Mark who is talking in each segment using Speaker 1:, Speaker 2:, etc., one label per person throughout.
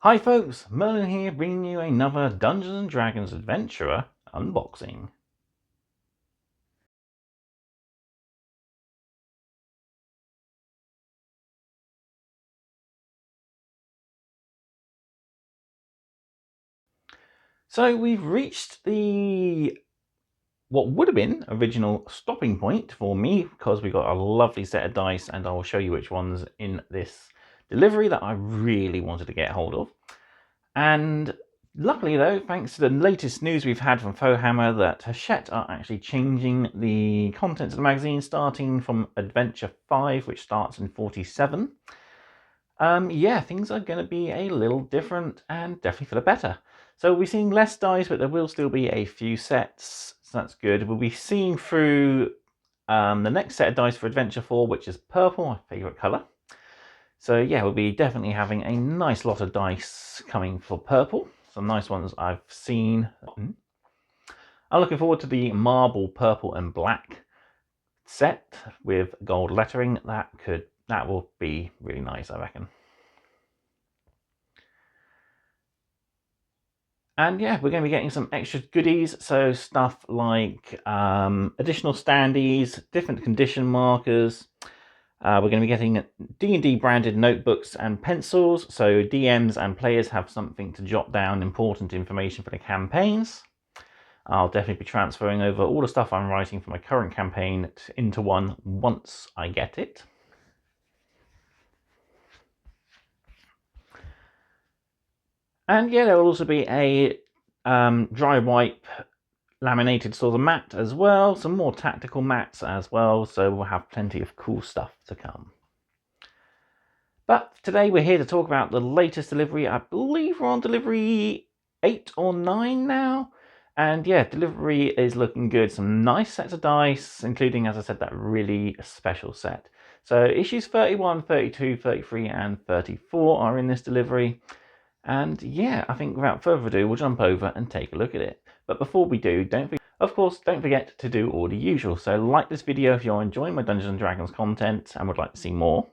Speaker 1: Hi folks, Merlin here, bringing you another Dungeons & Dragons Adventurer unboxing. So we've reached what would have been original stopping point for me, because we got a lovely set of dice, and I will show you which ones in this delivery that I really wanted to get hold of. And luckily though, thanks to the latest news we've had from Fohammer, that Hachette are actually changing the contents of the magazine, starting from Adventure 5, which starts in 47. Yeah, things are going to be a little different and definitely for the better. So we'll be seeing less dice, but there will still be a few sets, so that's good. We'll be seeing through the next set of dice for Adventure 4, which is purple, my favourite colour. So yeah, we'll be definitely having a nice lot of dice coming for purple. Some nice ones I've seen. I'm looking forward to the marble purple and black set with gold lettering. That will be really nice, I reckon. And yeah, we're going to be getting some extra goodies, so stuff like additional standees, different condition markers. We're going to be getting D&D branded notebooks and pencils, so DMs and players have something to jot down important information for the campaigns. I'll definitely be transferring over all the stuff I'm writing for my current campaign into one once I get it. And yeah, there will also be a dry wipe laminated sort of mat as well, some more tactical mats as well, so we'll have plenty of cool stuff to come. But today we're here to talk about the latest delivery. I believe we're on delivery 8 or 9 now. And yeah, delivery is looking good. Some nice sets of dice, including, as I said, that really special set. So issues 31, 32, 33 and 34 are in this delivery. And yeah, I think without further ado, we'll jump over and take a look at it. But before we do, of course, don't forget to do all the usual. So like this video if you're enjoying my Dungeons & Dragons content and would like to see more.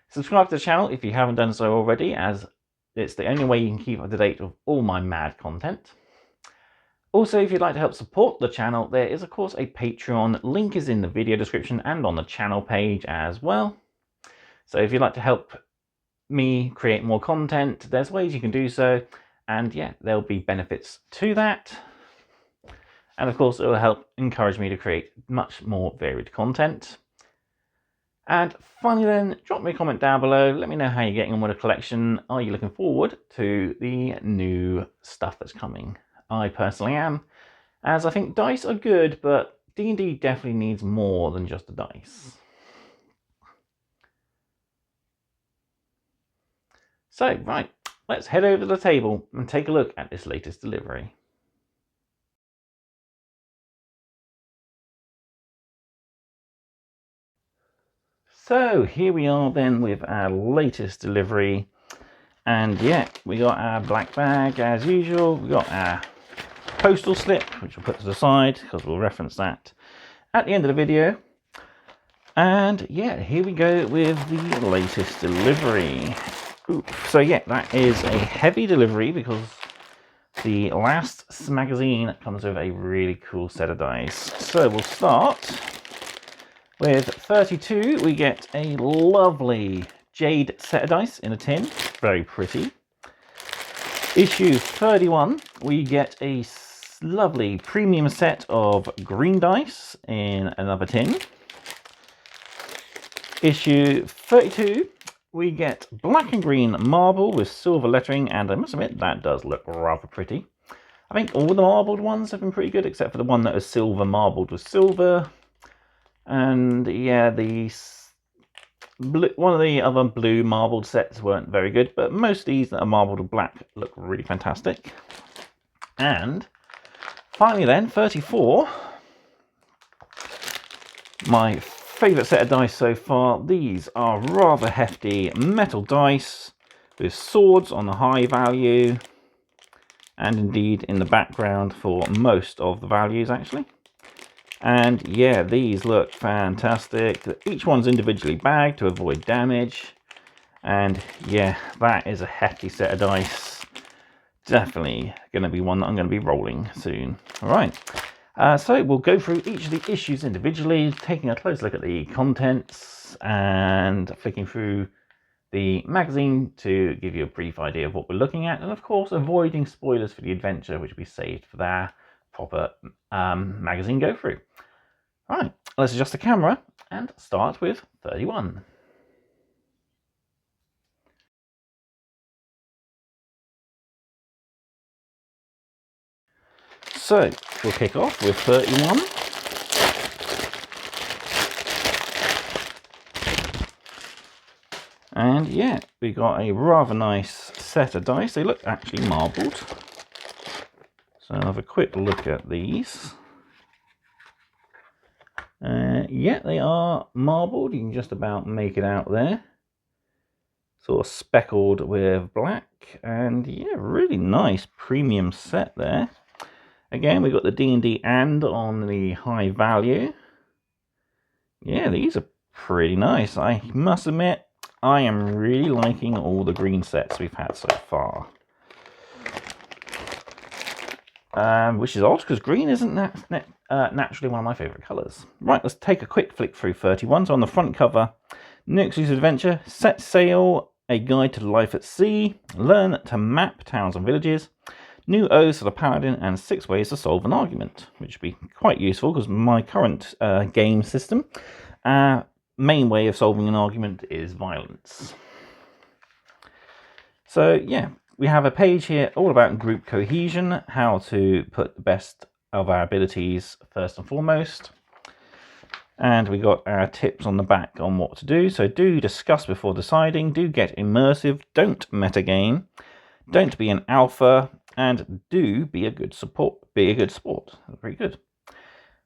Speaker 1: Subscribe to the channel if you haven't done so already, as it's the only way you can keep up to date with all my mad content. Also, if you'd like to help support the channel, there is of course a Patreon. Link is in the video description and on the channel page as well. So if you'd like to help me create more content, there's ways you can do so, and yeah, there'll be benefits to that. And of course, it will help encourage me to create much more varied content. And finally then, drop me a comment down below. Let me know how you're getting on with the collection. Are you looking forward to the new stuff that's coming? I personally am, as I think dice are good, but D&D definitely needs more than just the dice. So, right, let's head over to the table and take a look at this latest delivery. So here we are then with our latest delivery, and yeah, we got our black bag as usual. We got our postal slip, which we'll put to the side because we'll reference that at the end of the video. And yeah, here we go with the latest delivery. Ooh, so yeah, that is a heavy delivery because the last magazine comes with a really cool set of dice. So we'll start with 32. We get a lovely jade set of dice in a tin, very pretty. Issue 31, we get a lovely premium set of green dice in another tin. Issue 32, we get black and green marble with silver lettering, and I must admit that does look rather pretty. I think all the marbled ones have been pretty good, except for the one that is silver marbled with silver. And yeah, one of the other blue marbled sets weren't very good, but most of these that are marbled with black look really fantastic. And finally then, 34, my favourite set of dice so far. These are rather hefty metal dice with swords on the high value, and indeed in the background for most of the values actually. And yeah, these look fantastic. Each one's individually bagged to avoid damage. And yeah, that is a hefty set of dice. Definitely going to be one that I'm going to be rolling soon. All right. So we'll go through each of the issues individually, taking a close look at the contents and flicking through the magazine to give you a brief idea of what we're looking at, and of course avoiding spoilers for the adventure, which will be saved for their proper magazine go through. All right, let's adjust the camera and start with 31. So we'll kick off with 31. And yeah, we got a rather nice set of dice. They look actually marbled. So I'll have a quick look at these. Yeah, they are marbled. You can just about make it out there. Sort of speckled with black. And yeah, really nice premium set there. Again, we've got the D&D and on the high value. Yeah, these are pretty nice. I must admit, I am really liking all the green sets we've had so far. Which is odd, because green isn't naturally one of my favourite colours. Right, let's take a quick flick through 31. So on the front cover, New Exclusive Adventure, Set Sail, A Guide to Life at Sea, Learn to Map Towns and Villages, New Oaths for the Paladin, and 6 Ways to Solve an Argument, which would be quite useful because my current game system, main way of solving an argument is violence. So yeah, we have a page here all about group cohesion, how to put the best of our abilities first and foremost. And we got our tips on the back on what to do. So do discuss before deciding, do get immersive, don't metagame, don't be an alpha, and do be a good sport. That's pretty good.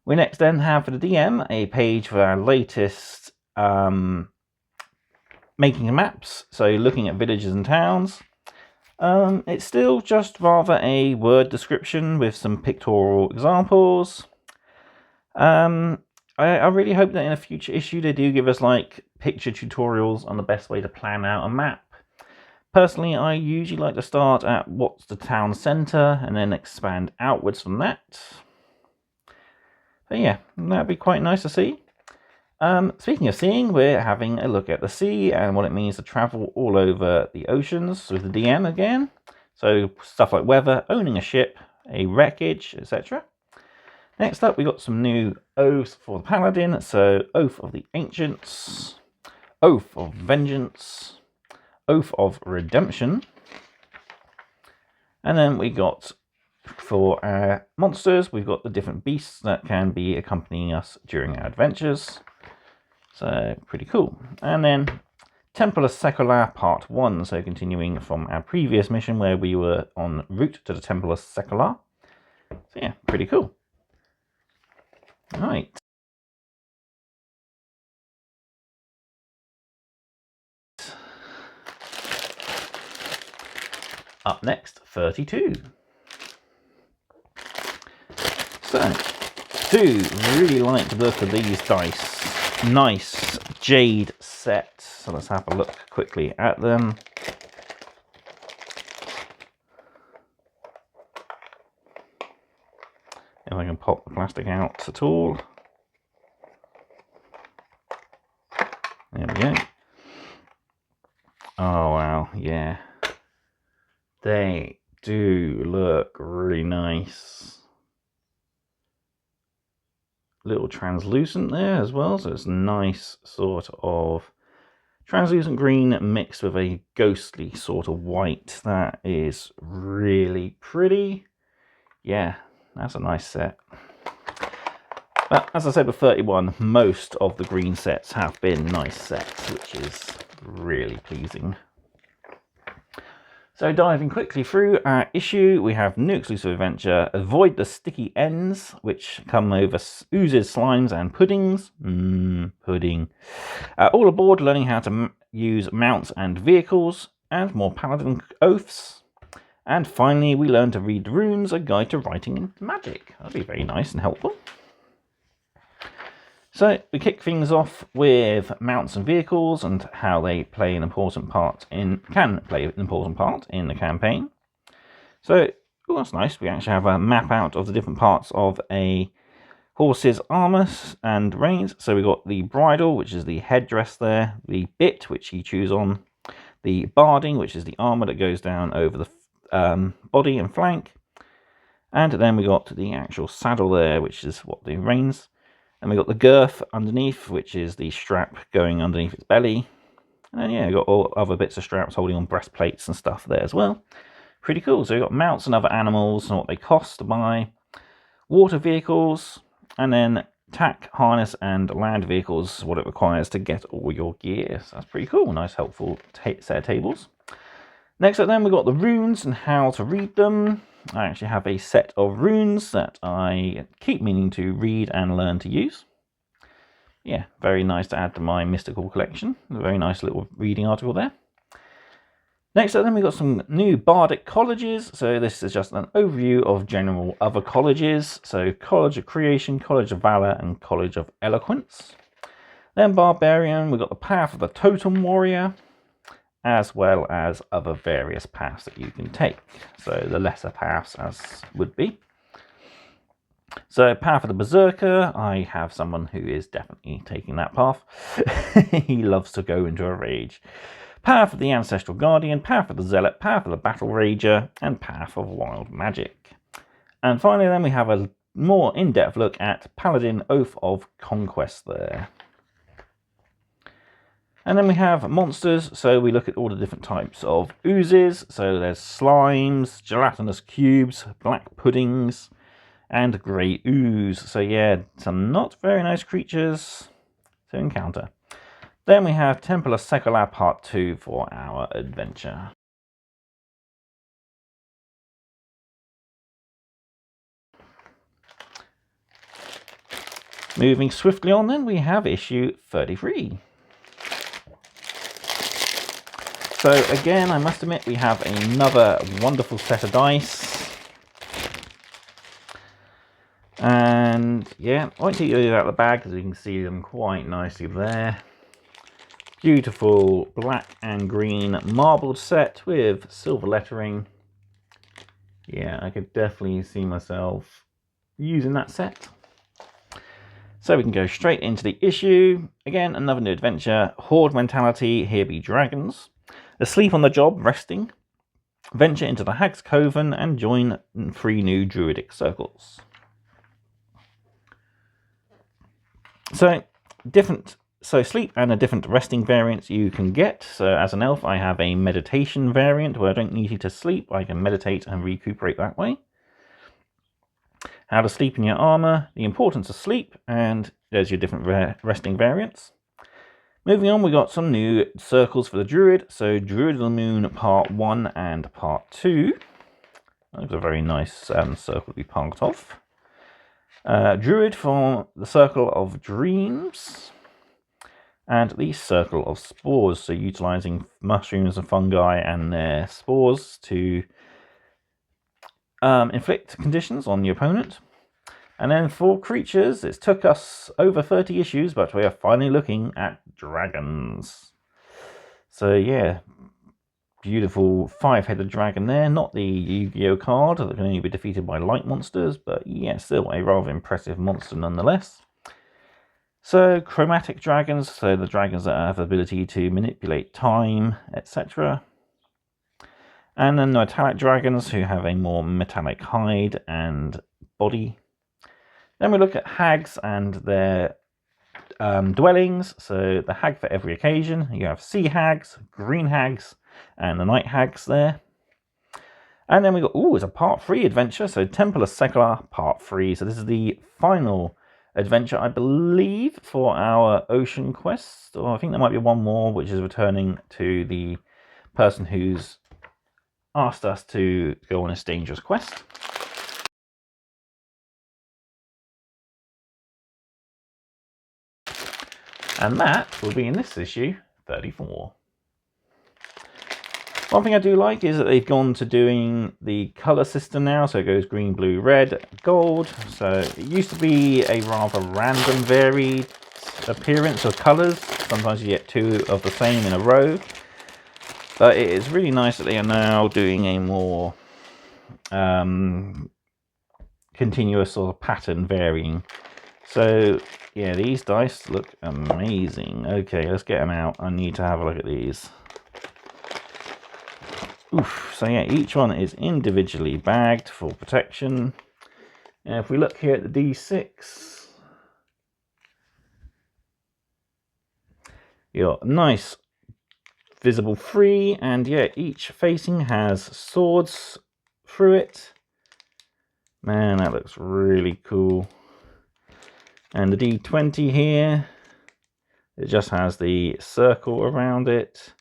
Speaker 1: We next then have for the DM a page for our latest making maps. So looking at villages and towns. It's still just rather a word description with some pictorial examples. I really hope that in a future issue they do give us like picture tutorials on the best way to plan out a map. Personally, I usually like to start at what's the town centre and then expand outwards from that. But yeah, that'd be quite nice to see. Speaking of seeing, we're having a look at the sea and what it means to travel all over the oceans with the DM again. So stuff like weather, owning a ship, a wreckage, etc. Next up, we got some new oaths for the Paladin. So Oath of the Ancients, Oath of Vengeance, Oath of Redemption. And then we got, for our monsters, we've got the different beasts that can be accompanying us during our adventures. So, pretty cool. And then Temple Secular Part 1, so continuing from our previous mission where we were en route to the Temple Secular. So yeah, pretty cool. Right. Up next, 32. So, do really like the look of these dice. Nice jade set. So let's have a look quickly at them. If I can pop the plastic out at all. There we go. Oh wow, yeah. They do look really nice. Little translucent there as well, so it's nice sort of translucent green mixed with a ghostly sort of white. That is really pretty. Yeah, that's a nice set. But as I said with 31, most of the green sets have been nice sets, which is really pleasing. So diving quickly through our issue, we have New Exclusive Adventure, Avoid the Sticky Ends, which come over oozes, slimes, and puddings. Pudding. All aboard, learning how to use mounts and vehicles, and more Paladin Oaths. And finally, we learn to read runes, a guide to writing and magic. That'd be very nice and helpful. So we kick things off with mounts and vehicles and how they play an important part can play an important part in the campaign. So that's nice. We actually have a map out of the different parts of a horse's armour and reins. So we've got the bridle, which is the headdress there, the bit, which you choose on, the barding, which is the armour that goes down over the body and flank, and then we got the actual saddle there, which is what the reins, and we got the girth underneath, which is the strap going underneath its belly, and then yeah, we got all other bits of straps holding on breastplates and stuff there as well. Pretty cool. So we've got mounts and other animals and what they cost to buy, water vehicles, and then tack, harness, and land vehicles, what it requires to get all your gear. So that's pretty cool. Nice, helpful set of tables. Next up then, we've got the runes and how to read them. I actually have a set of runes that I keep meaning to read and learn to use. Yeah, very nice to add to my mystical collection. A very nice little reading article there. Next up then, we've got some new bardic colleges. So this is just an overview of general other colleges. So College of Creation, College of Valor, and College of Eloquence. Then Barbarian, we've got the Path of the Totem Warrior, as well as other various paths that you can take. So the lesser paths as would be. So Path of the Berserker, I have someone who is definitely taking that path. He loves to go into a rage. Path of the Ancestral Guardian, Path of the Zealot, Path of the Battle Rager, and Path of Wild Magic. And finally then we have a more in-depth look at Paladin Oath of Conquest there. And then we have monsters, so we look at all the different types of oozes. So there's slimes, gelatinous cubes, black puddings, and grey ooze. So yeah, some not very nice creatures to encounter. Then we have Temple of Sekolah Part 2 for our adventure. Moving swiftly on then, we have issue 33. So again, I must admit, we have another wonderful set of dice. And yeah, I won't take these out of the bag because you can see them quite nicely there. Beautiful black and green marbled set with silver lettering. Yeah, I could definitely see myself using that set. So we can go straight into the issue. Again, another new adventure. Horde mentality, here be dragons. Asleep on the job, resting. Venture into the Hag's Coven and join 3 new druidic circles. So sleep and a different resting variants you can get. So as an elf, I have a meditation variant where I don't need you to sleep. I can meditate and recuperate that way. How to sleep in your armor, the importance of sleep, and there's your different resting variants. Moving on, we got some new circles for the Druid. So Druid of the Moon Part 1 and Part 2. That's a very nice circle to be part of. Druid for the Circle of Dreams. And the Circle of Spores, so utilizing mushrooms and fungi and their spores to inflict conditions on the opponent. And then for creatures, it took us over 30 issues, but we are finally looking at dragons. So yeah, beautiful 5-headed dragon there, not the Yu-Gi-Oh card that can only be defeated by light monsters, but yeah, still a rather impressive monster nonetheless. So chromatic dragons, so the dragons that have the ability to manipulate time, etc. And then metallic dragons who have a more metallic hide and body. Then we look at hags and their dwellings. So the hag for every occasion. You have sea hags, green hags, and the night hags there. And then we got, it's a part 3 adventure. So Temple of Sekolah Part 3. So this is the final adventure, I believe, for our ocean quest. Or I think there might be one more, which is returning to the person who's asked us to go on this dangerous quest. And that will be in this issue 34. One thing I do like is that they've gone to doing the colour system now, so it goes green, blue, red, gold. So it used to be a rather random varied appearance of colours. Sometimes you get two of the same in a row. But it is really nice that they are now doing a more continuous sort of pattern varying. So yeah, these dice look amazing. Okay, let's get them out. I need to have a look at these. Oof. So yeah, each one is individually bagged for protection. And if we look here at the D6, you got nice visible 3, and yeah, each facing has swords through it. Man, that looks really cool. And the D20 here, it just has the circle around it.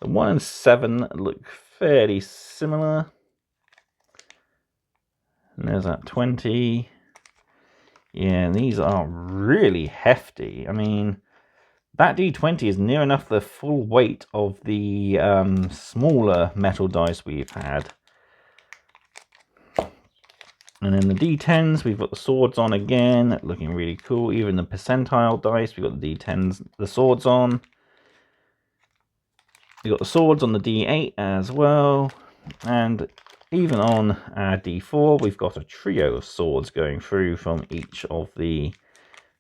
Speaker 1: The 1 and 7 look fairly similar. And there's that 20. Yeah, these are really hefty. I mean, that D20 is near enough the full weight of the smaller metal dice we've had. And then the D10s, we've got the swords on again, looking really cool. Even the percentile dice, we've got the D10s, the swords on. We've got the swords on the D8 as well. And even on our D4, we've got a trio of swords going through from each of the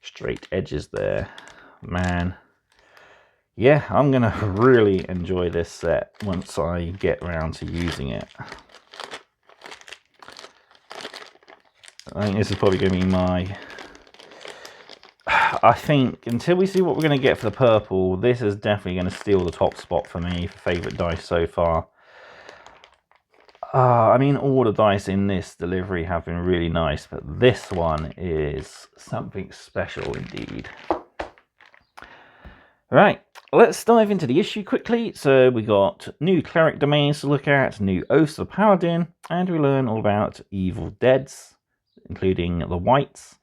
Speaker 1: straight edges there. Man. Yeah, I'm going to really enjoy this set once I get around to using it. I think this is probably going to be my... I think until we see what we're going to get for the purple, this is definitely going to steal the top spot for me for favourite dice so far. I mean, all the dice in this delivery have been really nice, but this one is something special indeed. Right, let's dive into the issue quickly. So we got new cleric domains to look at, new oaths of paladin, and we learn all about evil deads, including the whites.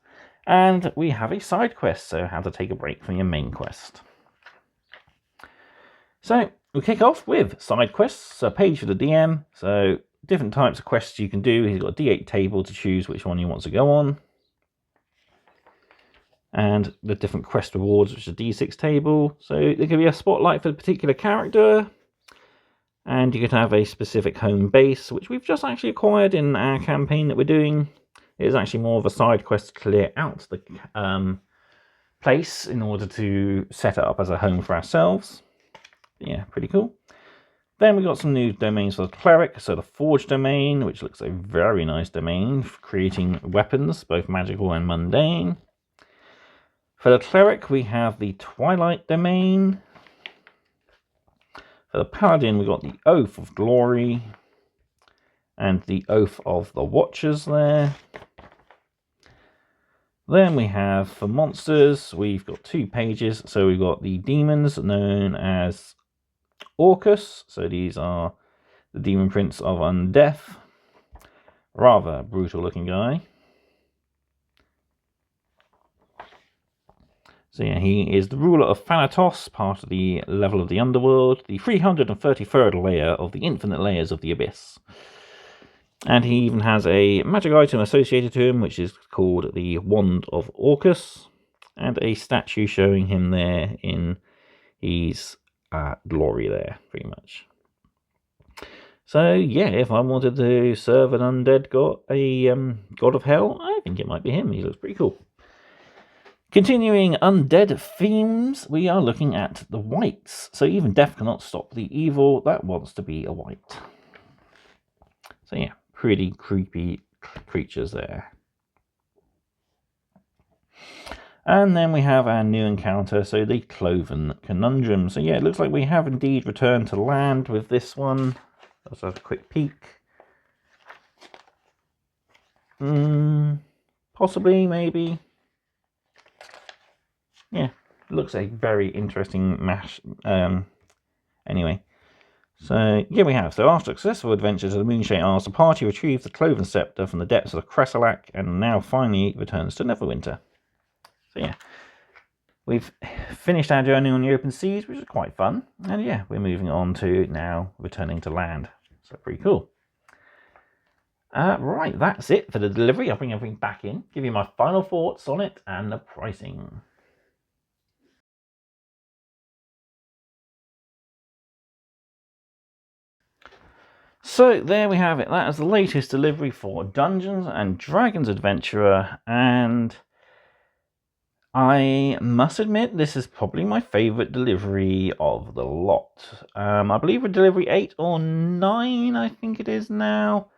Speaker 1: And we have a side quest, so how to take a break from your main quest. So we'll kick off with side quests, a page for the DM. So different types of quests you can do. He's got a D8 table to choose which one you want to go on. And the different quest rewards, which is a D6 table. So there can be a spotlight for a particular character. And you can have a specific home base, which we've just actually acquired in our campaign that we're doing. It is actually more of a side quest to clear out the place in order to set it up as a home for ourselves. Yeah, pretty cool. Then we got some new domains for the cleric. So the Forge domain, which looks a very nice domain for creating weapons, both magical and mundane. For the cleric, we have the Twilight domain. For the paladin, we got the Oath of Glory and the Oath of the Watchers there. Then we have, for monsters, we've got 2 pages. So we've got the demons known as Orcus. So these are the demon prince of Undeath. Rather brutal looking guy. So yeah, he is the ruler of Thanatos, part of the level of the underworld, the 333rd layer of the infinite layers of the abyss. And he even has a magic item associated to him, which is called the Wand of Orcus, and a statue showing him there in his glory there, pretty much. So yeah, if I wanted to serve an undead god, a god of hell, I think it might be him. He looks pretty cool. Continuing undead themes, we are looking at the whites. So even death cannot stop the evil that wants to be a white. So yeah, pretty creepy creatures there. And then we have our new encounter, so the Cloven Conundrum. So yeah, it looks like we have indeed returned to land with this one. Let's have a quick peek. Possibly, maybe. Yeah, it looks a very interesting mash. Anyway, so yeah, we have. So after successful adventures of the Moonshae Isles, the party retrieves the Cloven Scepter from the depths of the Cresalac and now finally returns to Neverwinter. So yeah, we've finished our journey on the open seas, which is quite fun. And yeah, we're moving on to now returning to land. So pretty cool. Right, that's it for the delivery. I'll bring everything back in, give you my final thoughts on it and the pricing. So there we have it. That is the latest delivery for Dungeons and Dragons Adventurer, and I must admit this is probably my favourite delivery of the lot. I believe we're delivery 8 or 9, I think it is now.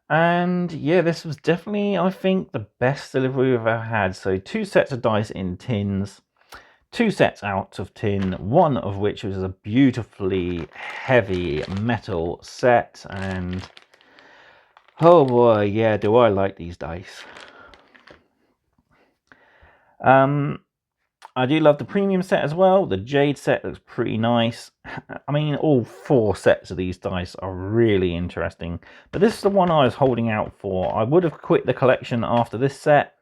Speaker 1: And yeah, this was definitely, I think, the best delivery we've ever had. So 2 sets of dice in tins, 2 sets out of tin, one of which was a beautifully heavy metal set, and oh boy, yeah, do I like these dice. I do love the premium set as well. The Jade set looks pretty nice. I mean, all 4 sets of these dice are really interesting, but this is the one I was holding out for. I would have quit the collection after this set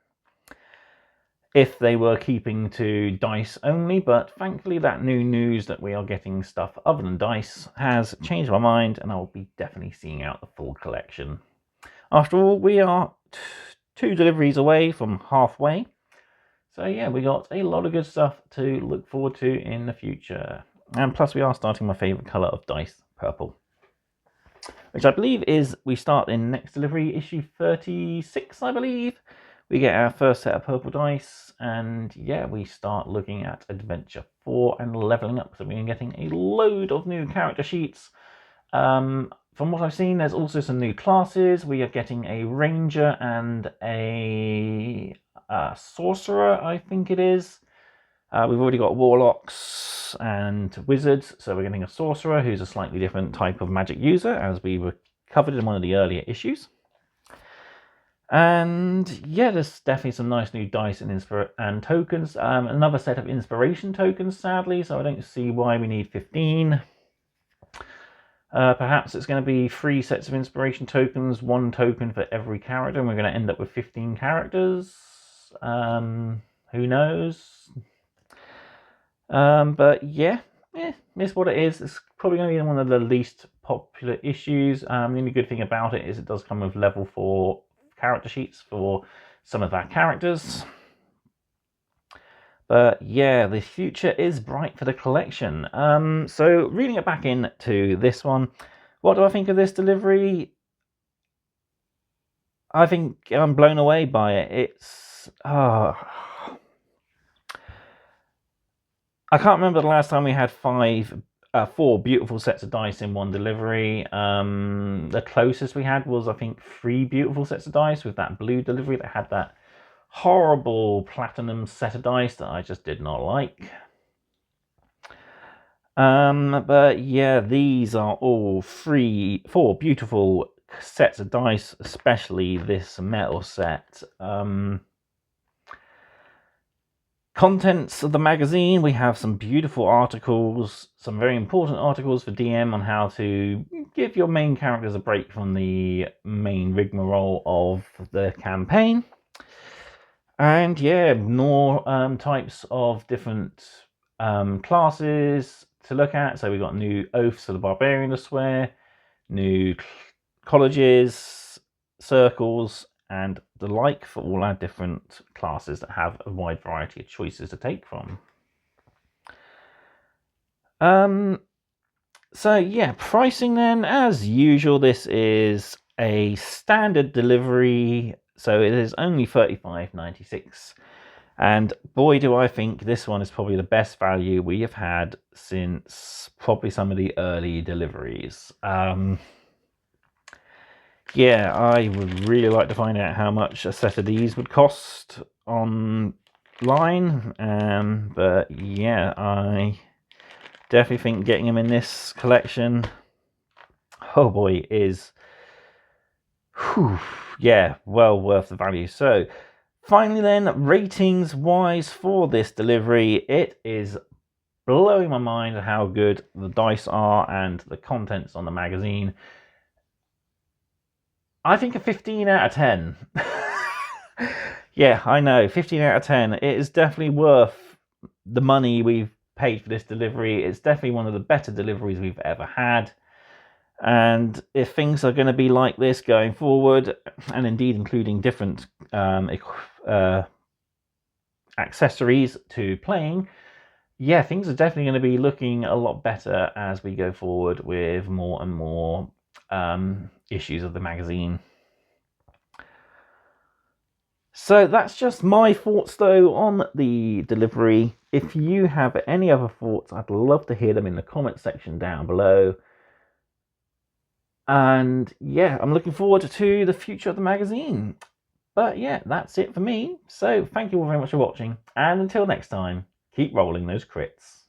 Speaker 1: if they were keeping to dice only, but thankfully that new news that we are getting stuff other than dice has changed my mind, and I'll be definitely seeing out the full collection. After all, we are 2 deliveries away from halfway. So yeah, we got a lot of good stuff to look forward to in the future. And plus we are starting my favourite colour of dice, purple. Which I believe is, we start in next delivery, issue 36, I believe. We get our first set of purple dice, and yeah, we start looking at Adventure 4 and levelling up. So we're getting a load of new character sheets. From what I've seen, there's also some new classes. We are getting a ranger and a sorcerer, I think it is. We've already got warlocks and wizards, so we're getting a sorcerer who's a slightly different type of magic user, as we were covered in one of the earlier issues. And yeah, there's definitely some nice new dice and tokens. Another set of inspiration tokens, sadly, so I don't see why we need 15. Perhaps it's going to be 3 sets of inspiration tokens, 1 token for every character, and we're going to end up with 15 characters. Who knows? But yeah, it's what it is. It's probably going to be one of the least popular issues. The only good thing about it is it does come with level 4 character sheets for some of our characters. But yeah, the future is bright for the collection. So reading it back into this one, what do I think of this delivery? I think I'm blown away by it. It's I can't remember the last time we had 4 beautiful sets of dice in one delivery. The closest we had was, I think, 3 beautiful sets of dice with that blue delivery that had that horrible platinum set of dice that I just did not like. But yeah, these are all 4 beautiful sets of dice, especially this metal set. Contents of the magazine, we have some beautiful articles, some very important articles for DM on how to give your main characters a break from the main rigmarole of the campaign. And yeah, more types of different classes to look at. So we've got new oaths for the barbarian to swear, new colleges, circles, and the like for all our different classes that have a wide variety of choices to take from. So yeah, pricing then, as usual, this is a standard delivery, so it is only $35.96. And boy, do I think this one is probably the best value we have had since probably some of the early deliveries. Yeah, I would really like to find out how much a set of these would cost online. But yeah, I definitely think getting them in this collection, oh boy, is yeah, well worth the value. So finally then, ratings wise for this delivery, it is blowing my mind how good the dice are and the contents on the magazine. I think a 15 out of 10. Yeah, I know, 15 out of 10. It is definitely worth the money we've paid for this delivery. It's definitely one of the better deliveries we've ever had. And if things are going to be like this going forward, and indeed including different accessories to playing, yeah, things are definitely going to be looking a lot better as we go forward with more and more issues of the magazine. So that's just my thoughts though on the delivery. If you have any other thoughts, I'd love to hear them in the comment section down below. And yeah, I'm looking forward to the future of the magazine. But yeah, that's it for me. So thank you all very much for watching. And until next time, keep rolling those crits.